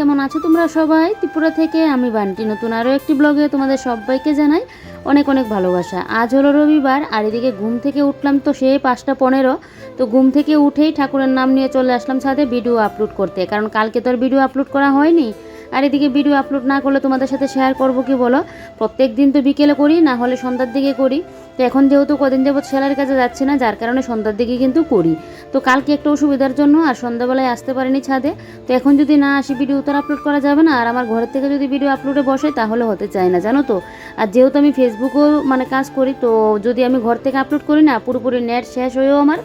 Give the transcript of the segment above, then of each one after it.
কেমন আছো তোমরা সবাই? ত্রিপুরা থেকে আমি বান্টি নতুন আরও একটি ব্লগে তোমাদের সবাইকে জানাই অনেক অনেক ভালোবাসা। আজ হলো রবিবার আর এদিকে ঘুম থেকে উঠলাম তো সেই 5:15। তো ঘুম থেকে উঠেই ঠাকুরের নাম নিয়ে চলে আসলাম ছাদে ভিডিও আপলোড করতে, কারণ কালকে তো আর ভিডিও আপলোড করা হয়নি। আর এদিকে ভিডিও আপলোড না করলে তোমাদের সাথে শেয়ার করব কি বলো? প্রত্যেক দিন তো বিকেলে করি, না হলে সন্ধ্যার দিকে করি। তো এখন যেহেতু কদিন যাবত সেলাইয়ের কাছে যাচ্ছে না, যার কারণে সন্ধ্যার দিকে কিন্তু করি। তো কালকে একটা অসুবিধার জন্য আর সন্ধ্যাবেলায় আসতে পারিনি ছাদে। তো এখন যদি না আসি ভিডিও তো আপলোড করা যাবে না, আর আমার ঘরের থেকে যদি ভিডিও আপলোডে বসে তাহলে হতে চায় না, জানো তো। আর যেহেতু আমি ফেসবুকেও কাজ করি, তো যদি আমি ঘর থেকে আপলোড করি না, পুরোপুরি নেট শেষ হয়েও আমার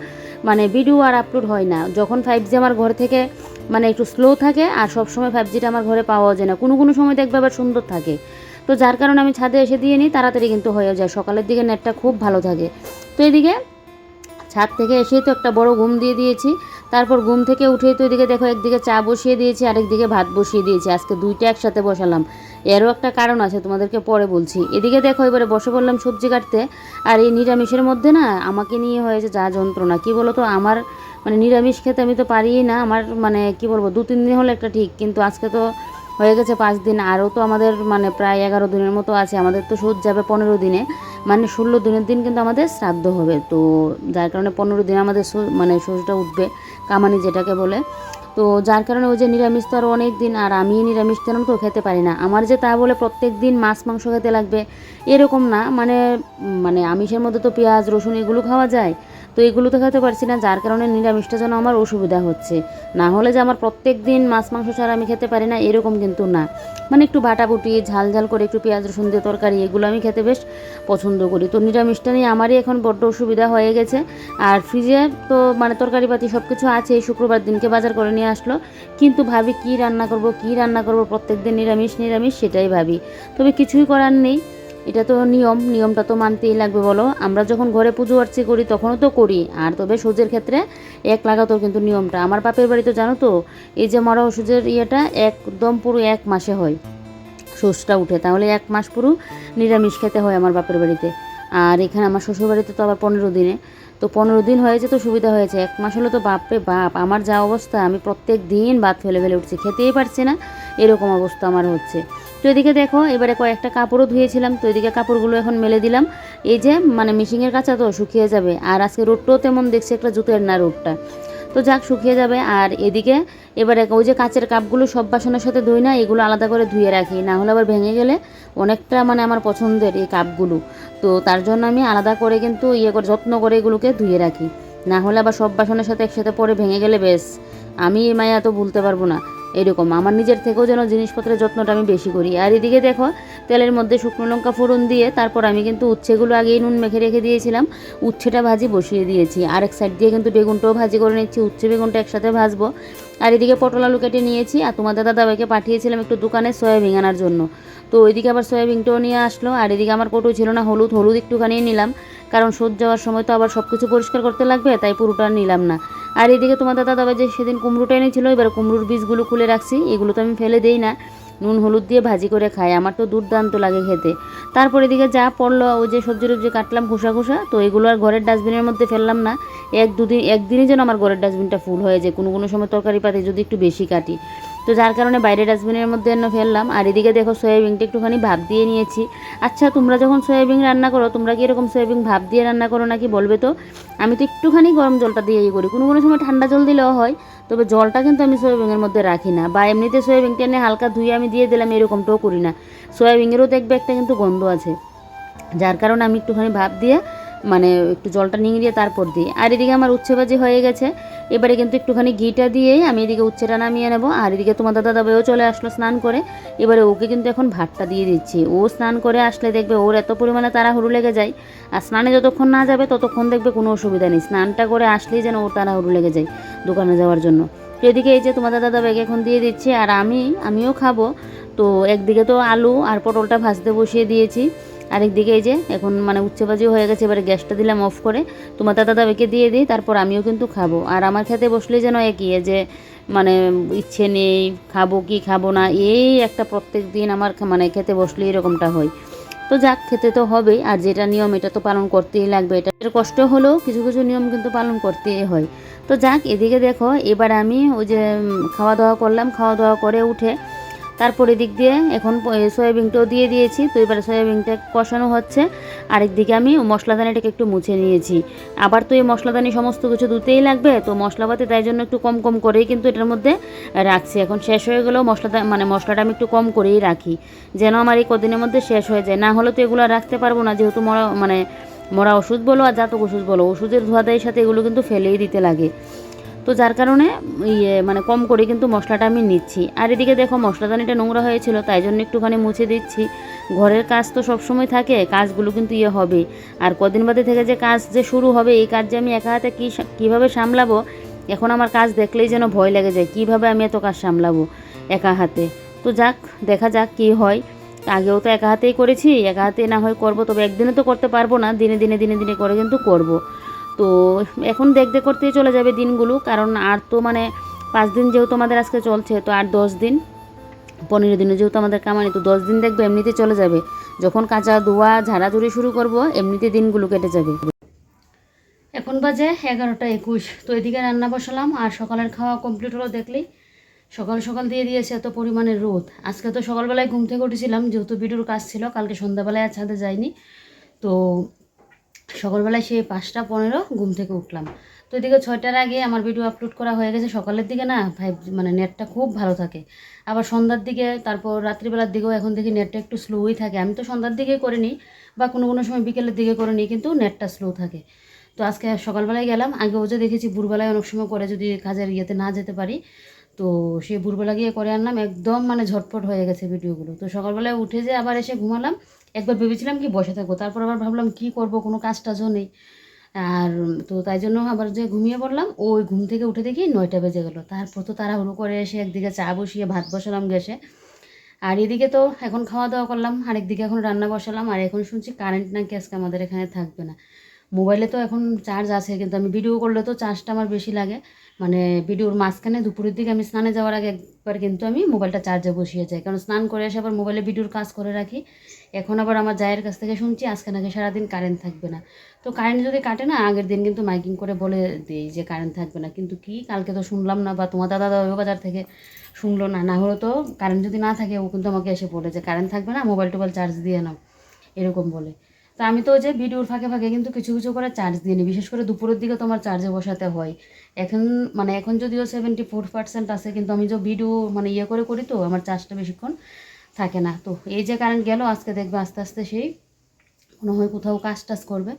ভিডিও আর আপলোড হয় না। যখন 5G আমার ঘর থেকে একটু স্লো থাকে, আর সব সময় 5Gটা আমার ঘরে পাওয়া যায় না, কোনো কোনো সময় দেখবে আবার সুন্দর থাকে। তো যার কারণে আমি ছাদে এসে দিয়ে নিই, তাড়াতাড়ি কিন্তু হয়ে যায়, সকালের দিকে নেটটা খুব ভালো থাকে। তো এদিকে ছাদ থেকে এসেই তো একটা বড় ঘুম দিয়ে দিয়েছি। তারপর ঘুম থেকে উঠেই তো এদিকে দেখো, একদিকে চা বসিয়ে দিয়েছি, আরেকদিকে ভাত বসিয়ে দিয়েছি। আজকে দুইটা একসাথে বসালাম, এরও একটা কারণ আছে, তোমাদেরকে পরে বলছি। এদিকে দেখো এবারে বসে পড়লাম সবজি কাটতে। আর এই নিরামিষের মধ্যে না আমাকে নিয়ে হয়েছে যা যন্ত্রণা, কি বলো তো। আমার নিরামিষ খেতে আমি তো পারিই না। আমার কি বলবো, 2-3 দিন হলে একটা ঠিক, কিন্তু আজকে তো হয়ে গেছে 5 দিন। আরও তো আমাদের প্রায় 11 দিনের মতো আছে। আমাদের তো সুদ যাবে 15 দিনে, 16 দিনের দিন কিন্তু আমাদের শ্রাদ্ধ হবে। তো যার কারণে 15 দিন আমাদের সুজটা উঠবে, কামানি যেটাকে বলে। তো যার কারণে ওই যে নিরামিষ তো আরও অনেক দিন, আর আমি নিরামিষ যেন তো খেতে পারি না। আমার যে তা বলে প্রত্যেক দিন মাছ মাংস খেতে লাগবে এরকম না। আমিষের মধ্যে তো পেঁয়াজ রসুন এগুলো খাওয়া যায়, তো এগুলো তো খেতে পারছি না, যার কারণে নিরামিষটা যেন আমার অসুবিধা হচ্ছে। না হলে যে আমার প্রত্যেক দিন মাছ মাংস ছাড়া আমি খেতে পারি না এরকম কিন্তু না। একটু বাটাবুটি ঝাল ঝাল করে একটু পেঁয়াজ রসুন দিয়ে তরকারি, এগুলো আমি খেতে বেশ পছন্দ করি। তো নিরামিষটা নিয়ে আমারই এখন বড্ড অসুবিধা হয়ে গেছে। আর ফ্রিজে তো তরকারিপাতি সব কিছু আছে, শুক্রবার দিনকে বাজার করে নিয়ে আসলো। কিন্তু ভাবি কি রান্না করব প্রত্যেক দিন নিরামিষ নিরামিষ, সেটাই ভাবি। তবে কিছুই করার নেই, এটা তো নিয়মটা তো মানতেই লাগবে বলো। আমরা যখন ঘরে পুজো আর্চি করি তখনও তো করি। আর তবে সুজের ক্ষেত্রে এক লাগাতো কিন্তু নিয়মটা। আমার বাপের বাড়ি তো জানো তো, এই যে মরা সুজের ইয়েটা একদম পুরো 1 মাসে হয়, সুজটা উঠে, তাহলে 1 মাস পুরো নিরামিষ খেতে হয় আমার বাপের বাড়িতে। আর এখানে আমার শ্বশুর বাড়িতে তো আবার 15 দিনে। তো 15 দিন হয়েছে তো সুবিধা হয়েছে, 1 মাস হলো তো বাপরে বাপ আমার যা অবস্থা, আমি প্রত্যেক দিন ভাত ফেলে ফেলে উঠছি, খেতেই পারছি না, এরকম অবস্থা আমার হচ্ছে। তো এদিকে দেখো এবারে কয়েকটা কাপড়ও ধুয়েছিলাম, তো এদিকে কাপড়গুলো এখন মেলে দিলাম। এই যে মেশিনের কাছে তো শুকিয়ে যাবে। আর আজকে রোদটাও তেমন দেখছি একটা জুতের না রোদটা, তো যাক শুকিয়ে যাবে। আর এদিকে এবারে ওই যে কাচের কাপগুলো সব বাসনের সাথে ধুই না, এগুলো আলাদা করে ধুয়ে রাখি, না হলে আবার ভেঙে গেলে অনেকটা আমার পছন্দের এই কাপগুলো। তো তার জন্য আমি আলাদা করে কিন্তু যত্ন করে এগুলোকে ধুয়ে রাখি, না হলে আবার সব বাসনের সাথে একসাথে পরে ভেঙে গেলে বেশ আমি মায়া তো ভুলতে পারবো না। এরকম আমার নিজের থেকেও যেন জিনিসপত্রের যত্নটা আমি বেশি করি। আর এদিকে দেখো তেলের মধ্যে শুকনো লঙ্কা ফোড়ন দিয়ে তারপর আমি কিন্তু উচ্ছেগুলো আগেই নুন মেখে রেখে দিয়েছিলাম, উচ্ছেটা ভাজি বসিয়ে দিয়েছি। আর এক সাইড দিয়ে কিন্তু বেগুনটাও ভাজি করে নিচ্ছি, উচ্ছে বেগুনটা একসাথে ভাজবো। আর এদিকে পটল আলু কেটে নিয়েছি। আর তোমাদের দাদাভাইকে পাঠিয়েছিলাম একটু দোকানে সয়াবিন আনার জন্য, তো ওইদিকে আবার সয়াবিনটাও নিয়ে আসলো। আর এদিকে আমার কৌটো ছিল না, হলুদ একটুখানি নিলাম, কারণ সোজ যাওয়ার সময় তো আবার সব কিছু পরিষ্কার করতে লাগবে, তাই পুরোটা নিলাম না। আর এদিকে তোমাদের দাদাভাই যে সেদিন কুমড়োটা এনেছিল, এবার কুমড়োর বীজগুলো খুলে রাখছি, এগুলো তো আমি ফেলে দেই না, নুন হলুদ দিয়ে ভাজি করে খাই, আমার তো দুর্দান্ত লাগে খেতে। তারপর এদিকে যা পড়লো ওই যে সবজি টবজি কাটলাম খোসা তো এগুলো আর ঘরের ডাস্টবিনের মধ্যে ফেললাম না। একদিনই যেন আমার ঘরের ডাস্টবিনটা ফুল হয়ে যায়, কোনো কোনো সময় তরকারি পাতি যদি একটু বেশি কাটি, তো যার কারণে বাইরে ডাস্টবিনের মধ্যে ফেললাম। আর এদিকে দেখো সয়াবিনটা একটুখানি ভাপ দিয়ে নিয়েছি। আচ্ছা তোমরা যখন সয়াবিন রান্না করো, তোমরা কি এরকম সয়াবিন ভাপ দিয়ে রান্না করো নাকি বলবে তো? আমি তো একটুখানি গরম জলটা দিয়েই করি, কোনো কোনো সময় ঠান্ডা জল দিলেও হয়, তবে জলটা কিন্তু আমি সয়াবিনের মধ্যে রাখি না। বা এমনিতে সয়াবিনটা এনে হালকা ধুয়ে আমি দিয়ে দিলাম, এরকমটাও করি না। সয়াবিনেরও দেখবে একটা কিন্তু গন্ধ আছে, যার কারণে আমি একটুখানি ভাপ দিয়ে একটু জলটা নিংড়িয়ে তারপর দিই। আর এদিকে আমার উচ্ছে ভাজি হয়ে গেছে, এবারে কিন্তু একটুখানি ঘিটা দিয়েই আমি এদিকে উচ্ছেটা নামিয়ে নেব। আর এদিকে তোমাদের দাদাভাইও চলে আসলো স্নান করে, এবারে ওকে কিন্তু এখন ভাতটা দিয়ে দিচ্ছি। ও স্নান করে আসলে দেখবে ওর এত পরিমাণে তাড়াহুড়ো লেগে যায়, আর স্নানে যতক্ষণ না যাবে ততক্ষণ দেখবে কোনো অসুবিধা নেই, স্নানটা করে আসলেই যেন ওর তাড়াহুড়ো লেগে যায় দোকানে যাওয়ার জন্য। তো এদিকে এই যে তোমাদের দাদাভাইকে এখন দিয়ে দিচ্ছি, আর আমিও খাবো। তো একদিকে তো আলু আর পটলটা ভাজতে বসিয়ে দিয়েছি, আরেকদিকে এই যে এখন উচ্ছে ভাজিও হয়ে গেছে, এবারে গ্যাসটা দিলাম অফ করে, তোমার দাদাভাইকে দিয়ে দিই, তারপর আমিও কিন্তু খাবো। আর আমার খেতে বসলেই যেন একই যে ইচ্ছে নেই খাবো কি খাবো না, এই একটা প্রত্যেক দিন আমার খেতে বসলে এরকমটা হয়। তো যাক, খেতে তো হবেই, আর যেটা নিয়ম এটা তো পালন করতেই লাগবে। এটা কষ্ট হলেও কিছু কিছু নিয়ম কিন্তু পালন করতেই হয়। তো যাক, এদিকে দেখো এবার আমি ওই যে খাওয়া দাওয়া করলাম, খাওয়া দাওয়া করে উঠে তারপর এদিক দিয়ে এখন সয়াবিনটাও দিয়ে দিয়েছি। তো এবার সয়াবিনটা কষানো হচ্ছে, আরেকদিকে আমি মশলাদানিটাকে একটু মুছে নিয়েছি। আবার তো এই মশলাদানি সমস্ত কিছু ধুতেই লাগবে, তো মশলাপাতি তাই জন্য একটু কম কম করেই কিন্তু এটার মধ্যে রাখছি। এখন শেষ হয়ে গেলেও মশলাটা আমি একটু কম করেই রাখি, যেন আমার এই কদিনের মধ্যে শেষ হয়ে যায়। না হলে তো এগুলো রাখতে পারবো না, যেহেতু মরা ওষুধ বলো আর জাতক ওষুধ বলো, ওষুধের ধোয়াদায়ের সাথে এগুলো কিন্তু ফেলেই দিতে লাগে। তো যার কারণে কম করে কিন্তু মশলাটা আমি নিচ্ছি। আর এদিকে দেখো মশলাদানিটা নোংরা হয়েছিল, তাই জন্য একটুখানি মুছে দিচ্ছি। ঘরের কাজ তো সবসময় থাকে, কাজগুলো কিন্তু হবে। আর কদিন বাদে থেকে যে কাজ যে শুরু হবে, এই কাজ যে আমি একা হাতে কীভাবে সামলাবো, এখন আমার কাজ দেখলেই যেন ভয় লেগে যায়, কীভাবে আমি এত কাজ সামলাবো একা হাতে। তো যাক, দেখা যাক কী হয়। আগেও তো একা হাতেই করেছি, একা হাতে না হয় করবো, তবে একদিনে তো করতে পারবো না, দিনে দিনে দিনে দিনে করে কিন্তু করব। তো এখন দেখতে করতেই চলে যাবে দিনগুলো, কারণ আর তো 5 দিন যেহেতু আমাদের আজকে চলছে, তো আর 10 দিন 15 দিনে যেহেতু আমাদের কামানি, তো 10 দিন দেখবে এমনিতে চলে যাবে। যখন কাঁচা ধোয়া ঝাড়াঝুড়ি শুরু করব, এমনিতে দিনগুলো কেটে যাবে। এখন বাজে 11টা 21। তো এদিকে রান্না বসালাম, আর সকালের খাওয়া কমপ্লিট হলো। দেখলেই সকাল সকাল দিয়ে দিয়েছে এত পরিমাণে রোদ। আজকে তো সকালবেলায় ঘুম থেকে উঠেছিলাম, যেহেতু ভিডিওর কাজ ছিল, কালকে সন্ধ্যাবেলায় আর ছাদে যাইনি। তো সকালবেলায় সেই 5টা 15 ঘুম থেকে উঠলাম। তো এদিকে 6টার আগে আমার ভিডিও আপলোড করা হয়ে গেছে। সকালের দিকে না নেটটা খুব ভালো থাকে, আবার সন্ধ্যার দিকে, তারপর রাত্রিবেলার দিকেও এখন দেখি নেটটা একটু স্লোই থাকে। আমি তো সন্ধ্যার দিকে করে নিই, বা কোনো কোনো সময় বিকেলের দিকে করে নিই, কিন্তু নেটটা স্লো থাকে। তো আজকে সকালবেলায় গেলাম, আগেও যে দেখেছি ভোরবেলায় অনেক সময় করে, যদি কাজের ইয়েতে না যেতে পারি, তো সেই ভোরবেলা গিয়ে করে আনলাম। একদম ঝটপট হয়ে গেছে ভিডিওগুলো। তো সকালবেলায় উঠে যে আবার এসে ঘুমালাম। একবার ভেবেছিলাম কি বসে থাকবো, তারপর আবার ভাবলাম কি করব, কোনো কাজ টাজও নেই। আর তো তাই জন্য আবার যে ঘুমিয়ে পড়লাম, ওই ঘুম থেকে উঠে দেখি 9টা বেজে গেলো। তারপর তো তাড়াহুড়ো করে এসে একদিকে চা বসিয়ে ভাত বসালাম গ্যাসে, আর এদিকে তো এখন খাওয়া দাওয়া করলাম, আরেকদিকে এখন রান্না বসালাম। আর এখন শুনছি কারেন্ট নাকি আজকে আমাদের এখানে থাকবে না। মোবাইলে তো এখন চার্জ আছে, কিন্তু আমি ভিডিও করলে তো চার্জটা আমার বেশি লাগে। ভিডিওর মাঝখানে দুপুরের দিকে আমি স্নানে যাওয়ার আগে একবার কিন্তু আমি মোবাইলটা চার্জে বসিয়ে যাই, কারণ স্নান করে এসে আবার মোবাইলে ভিডিওর কাজ করে রাখি। এখন আবার আমার জায়ের কাছ থেকে শুনছি আজকে নাকি সারাদিন কারেন্ট থাকবে না। তো কারেন্ট যদি কাটে না, আগের দিন কিন্তু মাইকিং করে বলে দিই যে কারেন্ট থাকবে না, কিন্তু কি কালকে তো শুনলাম না, বা তোমার দাদা বাজার থেকে শুনলো না। না হলে তো কারেন্ট যদি না থাকে, ও কিন্তু আমাকে এসে বলে যে কারেন্ট থাকবে না, মোবাইল টোবাইল চার্জ দিয়ে নাও, এরকম বলে। তো আমি তো যে ভিডিওর ফাঁকে ফাঁকে কিন্তু কিছু কিছু করে চার্জ দিয়ে নিই, বিশেষ করে দুপুরের দিকে তোমার চার্জে বসাতে হয়। এখন এখন যদিও 74% আছে, কিন্তু আমি যে ভিডিও করে করি, তো আমার চার্জটা বেশিক্ষণ থাকে না। তো এই যে কারেন্ট গেল, আজকে দেখবে আস্তে আস্তে সেই মনে হয় কোথাও কাজ টাজ করবে।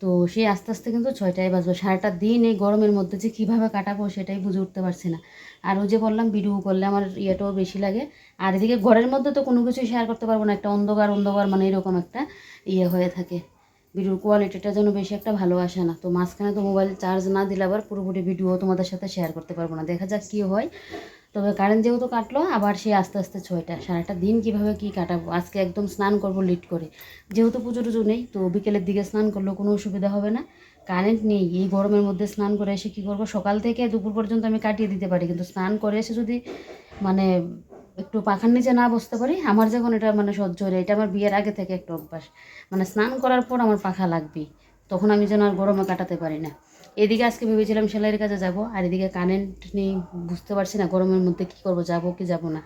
তো সেই আস্তে আস্তে কিন্তু 6টায় বাজবে। সারাটা দিন এই গরমের মধ্যে যে কীভাবে কাটাবো সেটাই বুঝে উঠতে পারছি না। আর ওই যে বললাম ভিডিও করলে আমার ইয়েটাও বেশি লাগে। আর এদিকে ঘরের মধ্যে তো কোনো কিছুই শেয়ার করতে পারবো না, একটা অন্ধকার অন্ধকার এরকম একটা হয়ে থাকে। ভিডিওর কোয়ালিটিটা যেন বেশি একটা ভালো আসে না। তো মাঝখানে তো মোবাইল চার্জ না দিলে আবার পুরোপুরি ভিডিও তোমাদের সাথে শেয়ার করতে পারবো না, দেখা যাক কী হয়। তবে কারেন্ট যেহেতু কাটলো, আবার সে আস্তে আস্তে 6টা, সারাটা দিন কীভাবে কী কাটাবো। আজকে একদম স্নান করবো লিট করে, যেহেতু পুজো টুজো নেই, তো বিকেলের দিকে স্নান করলেও কোনো অসুবিধা হবে না। কারেন্ট নেই, এই গরমের মধ্যে স্নান করে এসে কী করবো, সকাল থেকে দুপুর পর্যন্ত আমি কাটিয়ে দিতে পারি, কিন্তু স্নান করে এসে যদি একটু পাখার নিচে না বসতে পারি, আমার যখন এটা সহ্য হয়, এটা আমার বিয়ের আগে থেকে একটা অভ্যাস। স্নান করার পর আমার পাখা লাগবেই, তখন আমি যেন আর গরমে কাটাতে পারি না। এদিকে আজকে ভেবেছিলাম সেলাইয়ের কাজে যাব, আর এদিকে কারেন্ট নেই, বুঝতে পারছি না গরমের মধ্যে কী করবো, যাবো কি যাবো না,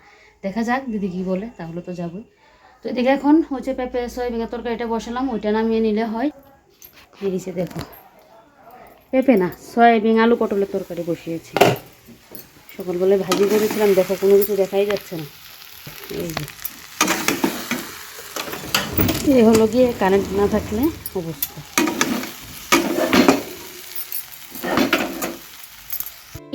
দেখা যাক দিদি কী বলে, তাহলে তো যাবোই। তো এদিকে এখন হচ্ছে পেঁপে সয়াবিনের তরকারিটা বসালাম, ওইটা নামিয়ে নিলে হয়। বেরিয়েছে দেখো, পেঁপে না, সয়াবিন আলু পটলের তরকারি বসিয়েছি। সকালবেলায় ভাজি করেছিলাম, দেখো কোনো কিছু দেখাই যাচ্ছে না। এই যে এই হলো গিয়ে কারেন্ট না থাকলে অবস্থা।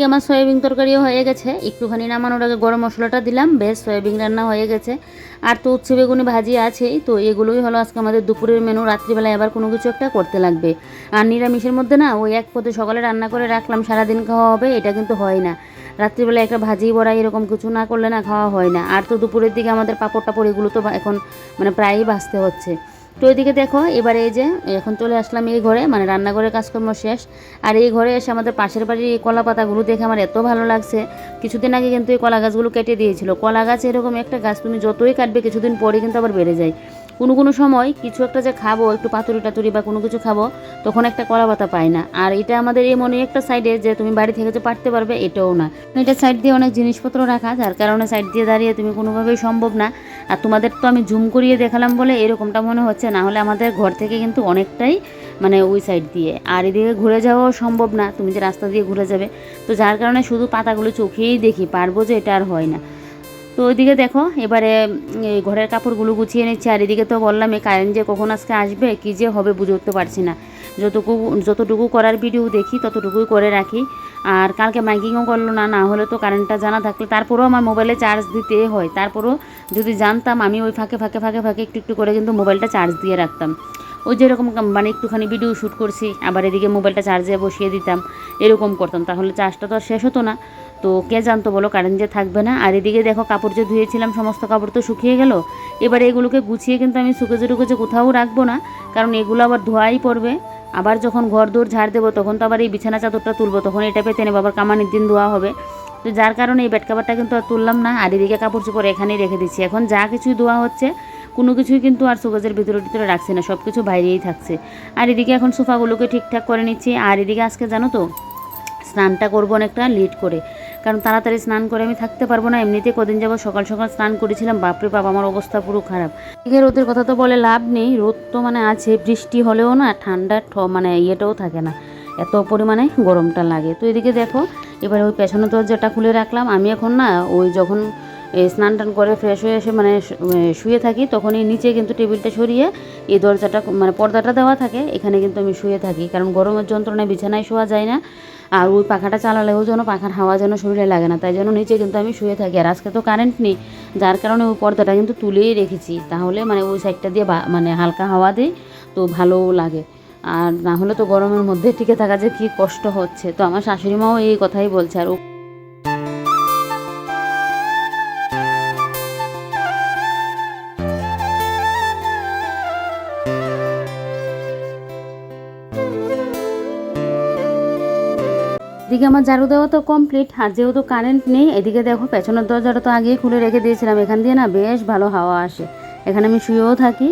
আমার সয়াবিন তরকারিও হয়ে গেছে, একটুখানি নামানোর আগে গরম মশলাটা দিলাম, বেশ সয়াবিন রান্না হয়ে গেছে। আর তো উচ্ছে বেগুনি ভাজি আছেই। তো এগুলোই হলো আজকে আমাদের দুপুরের মেনু। রাত্রিবেলায় আবার কোনো কিছু একটা করতে লাগবে। আর নিরামিষের মধ্যে না ওই এক পদে সকালে রান্না করে রাখলাম সারাদিন খাওয়া হবে, এটা কিন্তু হয় না। রাত্রিবেলায় একটা ভাজি বড়া এরকম কিছু না করলে না খাওয়া হয় না। আর তো দুপুরের দিকে আমাদের পাঁপড় টাপড় এগুলো তো এখন প্রায়ই ভাজতে হচ্ছে। তো এদিকে দেখো, এবারে এই যে এখন চলে আসলাম এই ঘরে, রান্নাঘরের কাজকর্ম শেষ। আর এই ঘরে এসে আমাদের পাশের বাড়ির এই কলা পাতাগুলো দেখে আমার এত ভালো লাগছে। কিছুদিন আগে কিন্তু এই কলা গাছগুলো কেটে দিয়েছিল। কলা গাছ এরকম একটা গাছ, তুমি যতই কাটবে কিছুদিন পরে কিন্তু আবার বেড়ে যায়। কোনো কোনো সময় কিছু একটা যে খাবো, একটু পাতুরি টাতুরি বা কোনো কিছু খাবো, তখন একটা কলা পাতা পাই না। আর এটা আমাদের এমনই একটা সাইডে যে তুমি বাড়ি থেকে যে পারতে পারবে এটাও না। এটা সাইড দিয়ে অনেক জিনিসপত্র রাখা, যার কারণে সাইড দিয়ে দাঁড়িয়ে তুমি কোনোভাবেই সম্ভব না। আর তোমাদের তো আমি জুম করিয়ে দেখালাম বলে এরকমটা মনে হচ্ছে, না হলে আমাদের ঘর থেকে কিন্তু অনেকটাই মানে ওই সাইড দিয়ে, আর এদিকে ঘুরে যাওয়াও সম্ভব না, তুমি যে রাস্তা দিয়ে ঘুরে যাবে। তো যার কারণে শুধু পাতাগুলো চোখেই দেখি, পারবো যে এটা আর হয় না। তো ওইদিকে দেখো এবারে এই ঘরের কাপড়গুলো গুছিয়ে নিচ্ছি। আর এদিকে তো বললাম এই কারেন্ট যে কখন আজকে আসবে কী যে হবে বুঝে উঠতে পারছি না। যতটুকু করার ভিডিও দেখি ততটুকুই করে রাখি। আর কালকে মাইকিংও করলো না, না হলে তো কারেন্টটা জানা থাকলে তারপরেও আমার মোবাইলে চার্জ দিতে হয়। তারপরেও যদি জানতাম আমি ওই ফাঁকে ফাঁকে ফাঁকে ফাঁকে একটু একটু করে কিন্তু মোবাইলটা চার্জ দিয়ে রাখতাম। ওই যেরকম মানে একটুখানি ভিডিও শ্যুট করছি, আবার এদিকে মোবাইলটা চার্জে বসিয়ে দিতাম, এরকম করতাম, তাহলে চার্জটা তো আর শেষ হতো না। তো কে জানতো বলো কারেন্ট যে থাকবে না। আর এদিকে দেখো কাপড় যে ধুয়েছিলাম সমস্ত কাপড় তো শুকিয়ে গেল। এবারে এগুলোকে গুছিয়ে কিন্তু আমি শুকেছে টুকেছে কোথাও রাখবো না, কারণ এগুলো আবার ধোয়াই পড়বে। আবার যখন ঘর দৌড় ঝাড় দেবো তখন তো আবার এই বিছানা চাদরটা তুলবো, তখন এটা পেতে নেবো, আবার কামানির দিন ধোয়া হবে। তো যার কারণে এই বেড কাভারটা কিন্তু আর তুললাম না। আর এদিকে কাপড় চোপড় এখানেই রেখে দিচ্ছি। এখন যা কিছুই ধোয়া হচ্ছে কোনো কিছুই কিন্তু আর সুগজের ভিতরে রাখছি না, সব কিছু বাইরেই থাকছে। আর এদিকে এখন সোফাগুলোকে ঠিকঠাক করে নিচ্ছি। আর এদিকে আজকে জানো তো স্নানটা করবো অনেকটা লেট করে, কারণ তাড়াতাড়ি স্নান করে আমি থাকতে পারবো না। এমনিতে কদিন যাবো সকাল সকাল স্নান করেছিলাম, বাপরে বাপ আমার অবস্থা পুরো খারাপ। এদিকে রোদের কথা তো বলে লাভ নেই, রোদ তো মানে আছে, বৃষ্টি হলেও না ঠান্ডা মানে ইয়েটাও থাকে না, এত পরিমাণে গরমটা লাগে। তো এদিকে দেখো এবার ওই পেছনে দরজাটা খুলে রাখলাম। আমি এখন না ওই যখন স্নান টান করে ফ্রেশ হয়ে এসে মানে শুয়ে থাকি, তখনই নিচে কিন্তু টেবিলটা সরিয়ে এই দরজাটা মানে পর্দাটা দেওয়া থাকে, এখানে কিন্তু আমি শুয়ে থাকি, কারণ গরমের যন্ত্রণায় বিছানায় শোয়া যায় না। আর ওই পাখাটা চালালেও যেন পাখার হাওয়া যেন শরীরে লাগে না, তাই জন্য নিচে কিন্তু আমি শুয়ে থাকি। আর আজকে তো কারেন্ট নেই, যার কারণে ওই পর্দাটা কিন্তু তুলেই রেখেছি, তাহলে মানে ওই সাইডটা দিয়ে মানে হালকা হাওয়া দিই তো ভালোও লাগে। আর না হলে তো গরমের মধ্যে টিকে থাকা যে কী কষ্ট হচ্ছে। তো আমার শাশুড়ি মাও এই কথাই বলছে। আর এদিকে আমার ঝাড়ু দেওয়া তো কমপ্লিট। আর যেহেতু কারেন্ট নেই, এদিকে দেখো পেছনের দরজাটা তো আগেই খুলে রেখে দিয়েছিলাম, এখান দিয়ে না বেশ ভালো হাওয়া আসে, এখানে আমি শুয়েও থাকি।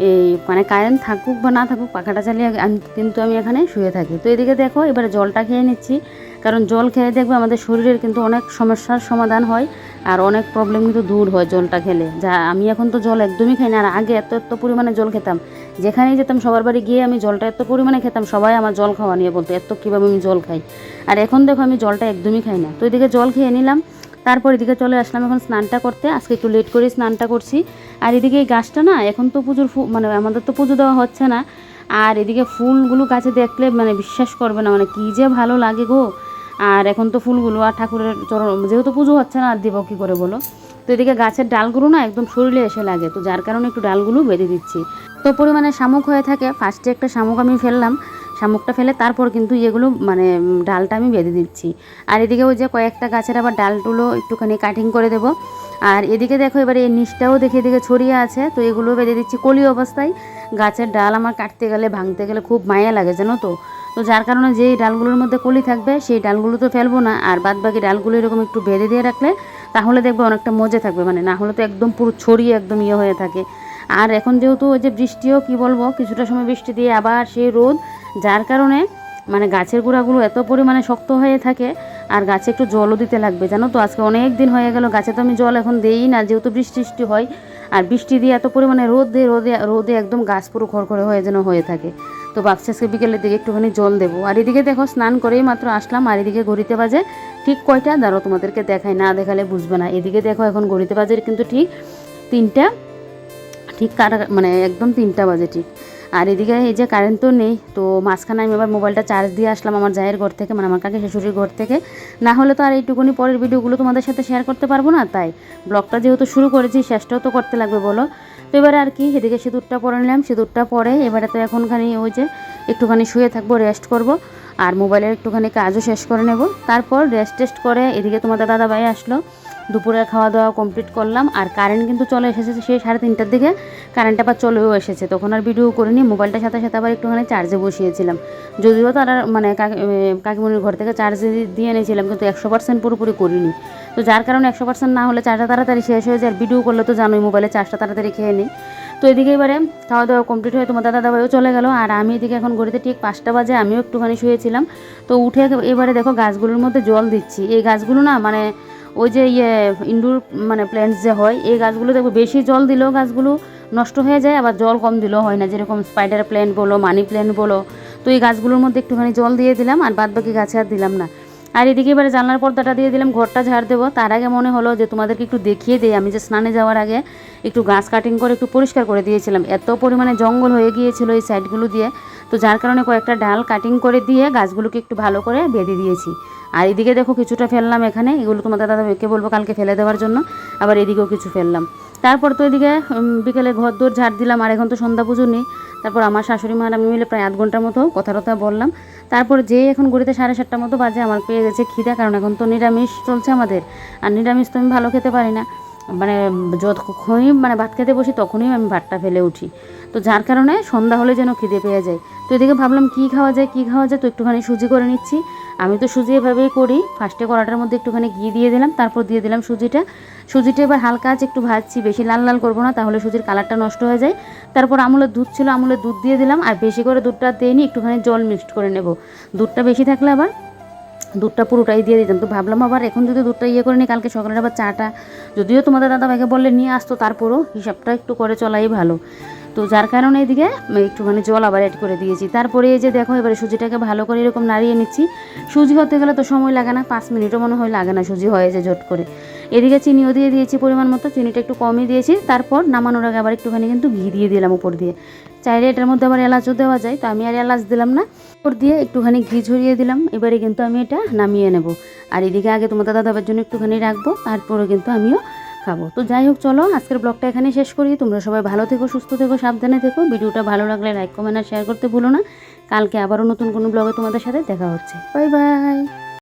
এই মানে কারেন্ট থাকুক বা না থাকুক পাখাটা চালিয়ে কিন্তু আমি এখানে শুয়ে থাকি। তো এদিকে দেখো এবারে জলটা খেয়ে নিচ্ছি, কারণ জল খেয়ে দেখবে আমাদের শরীরের কিন্তু অনেক সমস্যার সমাধান হয়, আর অনেক প্রবলেম কিন্তু দূর হয় জলটা খেলে। যা আমি এখন তো জল একদমই খাই না, আর আগে এত এত পরিমাণে জল খেতাম, যেখানেই যেতাম সবার বাড়ি গিয়ে আমি জলটা এত পরিমাণে খেতাম, সবাই আমার জল খাওয়া নিয়ে বলতো এত কীভাবে আমি জল খাই। আর এখন দেখো আমি জলটা একদমই খাই না। তো এদিকে জল খেয়ে নিলাম, তারপর এদিকে চলে আসলাম এখন স্নানটা করতে। আজকে একটু লেট করে স্নানটা করছি। আর এদিকে এই গাছটা না এখন তো পুজোর মানে আমাদের তো পুজো দেওয়া হচ্ছে না, আর এদিকে ফুলগুলো গাছে দেখলে মানে বিশ্বাস করবে না মানে কী যে ভালো লাগে গো। আর এখন তো ফুলগুলো আর ঠাকুরের চরণ যেহেতু পুজো হচ্ছে না আর দেবো কী করে বলো। তো এদিকে গাছের ডালগুলো না একদম শরীরে এসে লাগে, তো যার কারণে একটু ডালগুলো বেঁধে দিচ্ছি। তো পরিমাণে শামুক হয়ে থাকে, ফার্স্টে একটা শামুক আমি ফেললাম, শামুকটা ফেলে তারপর কিন্তু এগুলো মানে ডালটা আমি বেঁধে দিচ্ছি। আর এদিকে ওই যে কয়েকটা গাছের আবার ডালগুলো একটুখানি কাটিং করে দেবো। আর এদিকে দেখো এবারে এই নিচটাও দেখে এদিকে ছড়িয়ে আছে, তো এগুলো বেঁধে দিচ্ছি কলি অবস্থায়। গাছের ডাল আমার কাটতে গেলে ভাঙতে গেলে খুব মায়া লাগে জানো তো। তো যার কারণে যেই ডালগুলোর মধ্যে কলি থাকবে সেই ডালগুলো তো ফেলবো না, আর বাদ বাকি ডালগুলো এরকম একটু বেঁধে দিয়ে রাখলে তাহলে দেখবে অনেকটা মজে থাকবে, মানে না হলে তো একদম পুরো ছড়িয়ে একদম ইয়ে হয়ে থাকে। আর এখন যেহেতু ওই যে বৃষ্টিও কি বলবো কিছুটা সময় বৃষ্টি দিয়ে আবার সেই রোদ, যার কারণে মানে গাছের গোড়াগুলো এত পরিমাণে শক্ত হয়ে থাকে। আর গাছে একটু জলও দিতে লাগবে জানো তো, আজকে অনেক দিন হয়ে গেল গাছে তো আমি জল এখন দেই না, যেহেতু বৃষ্টি হয়। আর বৃষ্টি দিয়ে এত পরিমাণে রোদে একদম গাছ পুরো খড়খড়ে হয়ে যেন হয়ে থাকে। তো ভাবছি আজকে বিকেলের দিকে একটুখানি জল দেবো। আর এদিকে দেখো স্নান করেই মাত্র আসলাম, আর এদিকে ঘড়িতে বাজে ঠিক কয়টা দাঁড়ো তোমাদেরকে দেখাই, না দেখালে বুঝবে না। এদিকে দেখো এখন ঘড়িতে বাজে কিন্তু ঠিক 3টা, ঠিক মানে একদম 3টা বাজে ঠিক। আর এদিকে এই যে কারেন্ট তো নেই, তো মাঝখানে আমি আবার মোবাইলটা চার্জ দিয়ে আসলাম আমার জায়ের ঘর থেকে, মানে আমার কাকে শাশুড়ির ঘর থেকে। না হলে তো আর এইটুকুনি পরের ভিডিওগুলো তোমাদের সাথে শেয়ার করতে পারবো না, তাই ব্লগটা যেহেতু শুরু করেছি শেষটাও তো করতে লাগবে বলো। তো এবারে আর কি এদিকে সিঁদুরটা পরে নিলাম, সিঁদুরটা পরে এবারে তো এখনখানি ওই যে একটুখানি শুয়ে থাকবো, রেস্ট করব। আর মোবাইলের একটুখানি কাজও শেষ করে নেব, তারপর রেস্ট করে এদিকে তোমাদের দাদাভাই আসলো, দুপুরের খাওয়া দাওয়া কমপ্লিট করলাম। আর কারেন্ট কিন্তু চলে এসেছে সেই 3:30টার দিকে, কারেন্ট আবার চলেও এসেছে, তখন আর ভিডিও করিনি, মোবাইলটার সাথে সাথে আবার একটুখানি চার্জে বসিয়েছিলাম। যদিও তারা মানে কাকিমণির ঘর থেকে চার্জ দিয়ে এনেছিলাম, কিন্তু 100% পুরোপুরি করিনি। তো যার কারণে 100% না হলে চার্জটা তাড়াতাড়ি শেষ হয়ে যায়, আর ভিডিও করলে তো জানোই মোবাইলে চার্জটা তাড়াতাড়ি খেয়ে নিই। তো তো এদিকে এবারে খাওয়া দাওয়া কমপ্লিট হয়ে তোমার দাদাভাইও চলে গেল, আর আমি এদিকে এখন ঘড়িতে ঠিক 5টা বাজে, আমিও একটুখানি শুয়েছিলাম। তো উঠে এবারে দেখো গাছগুলোর মধ্যে জল দিচ্ছি। এই গাছগুলো না মানে ওই যে ইনডোর মানে প্ল্যান্টস যে হয়, এই গাছগুলো দেখবো বেশি জল দিলেও গাছগুলো নষ্ট হয়ে যায়, আবার জল কম দিলেও হয় না, যেরকম স্পাইডার প্ল্যান্ট বলো, মানি প্ল্যান্ট বলো। তো এই গাছগুলোর মধ্যে একটুখানি জল দিয়ে দিলাম, আর বাদ বাকি গাছে আর দিলাম না। আর এদিকে এবারে জানলার পর্দাটা দিয়ে দিলাম, ঘরটা ঝাড় দেবো। তার আগে মনে হলো যে তোমাদেরকে একটু দেখিয়ে দিই, আমি যে স্নানে যাওয়ার আগে একটু গাছ কাটিং করে একটু পরিষ্কার করে দিয়েছিলাম। এত পরিমাণে জঙ্গল হয়ে গিয়েছিল এই সাইডগুলো দিয়ে, তো যার কারণে কয়েকটা ডাল কাটিং করে দিয়ে গাছগুলোকে একটু ভালো করে বেঁধে দিয়েছি। আর এদিকে দেখো কিছুটা ফেললাম এখানে, এগুলো তোমাদের দাদাকে বলবো কালকে ফেলে দেওয়ার জন্য। আবার এদিকেও কিছু ফেললাম। তারপর তো এদিকে বিকেলে ঘর দোর ঝাড় দিলাম, আর এখন তো সন্ধ্যা পুজো নেই। তারপর আমার শাশুড়ি মা আর আমি মিলে প্রায় 8 ঘন্টার মতো কথা বললাম। তারপর যে এখন ঘুরিতে 7:30টার মতো বাজে, আমার পেয়ে গেছে খিদা, কারণ এখন তো নিরামিষ চলছে আমাদের। আর নিরামিষ তো আমি ভালো খেতে পারি না, মানে যতক্ষণই মানে ভাত খেতে বসি তখনই আমি ভাতটা ফেলে উঠি। তো যার কারণে সন্ধ্যা হলে যেন খিদে পেয়ে যায়। তো এদিকে ভাবলাম কী খাওয়া যায় তো একটুখানি সুজি করে নিচ্ছি। আমি তো সুজি এভাবেই করি, ফার্স্টে কড়াটার মধ্যে একটুখানি ঘি দিয়ে দিলাম, তারপর দিয়ে দিলাম সুজিটা। এবার হালকা আছে একটু ভাজছি, বেশি লাল লাল করবো না, তাহলে সুজির কালারটা নষ্ট হয়ে যায়। তারপর আমুলের দুধ ছিল, আমুলের দুধ দিয়ে দিলাম, আর বেশি করে দুধটা দিইনি, একটুখানি জল মিক্সড করে নেব। দুধটা বেশি থাকলে আবার দুধটা পুরোটাই দিয়ে দিতাম। তো ভাবলাম আবার এখন যদি দুধটা করে নিই, কালকে সকালে আবার চাটা, যদিও তোমাদের দাদাভাইকে বললে নিয়ে আসতো, তারপরও হিসাবটা একটু করে চলাই ভালো। তো যার কারণে এদিকে একটুখানি জল আবার অ্যাড করে দিয়েছি। তারপরে এই যে দেখো এবারে সুজিটাকে ভালো করে এরকম নাড়িয়ে নিচ্ছি। সুজি হতে গেলে তো সময় লাগে না, 5 মিনিটও মনে হয় লাগে না, সুজি হয়ে যায় ঝট করে। এদিকে চিনিও দিয়ে দিয়েছি পরিমাণ মতো, চিনিটা একটু কমই দিয়েছি। তারপর নামানোর আগে আবার একটুখানি কিন্তু ঘি দিয়ে দিলাম উপর দিয়ে। চাইলে এটার মধ্যে আবার এলাচও দেওয়া যায়, তো আমি আর এলাচ দিলাম না, উপর দিয়ে একটুখানি ঘি ঝরিয়ে দিলাম। এবারে কিন্তু আমি এটা নামিয়ে নেব। আর এদিকে আগে তোমাদের দাদাভাইয়ের জন্য একটুখানি রাখবো, তারপরে কিন্তু আমিও খাবো। তো যাই হোক, চলো আজকের ব্লগটা এখানে শেষ করি। তোমরা সবাই ভালো থেকো, সুস্থ থেকো, সাবধানে থেকো। ভিডিওটা ভালো লাগলে লাইক, কমেন্ট আর শেয়ার করতে ভুলো না। কালকে আবারও নতুন কোনো ব্লগে তোমাদের সাথে দেখা হচ্ছে। Bye bye.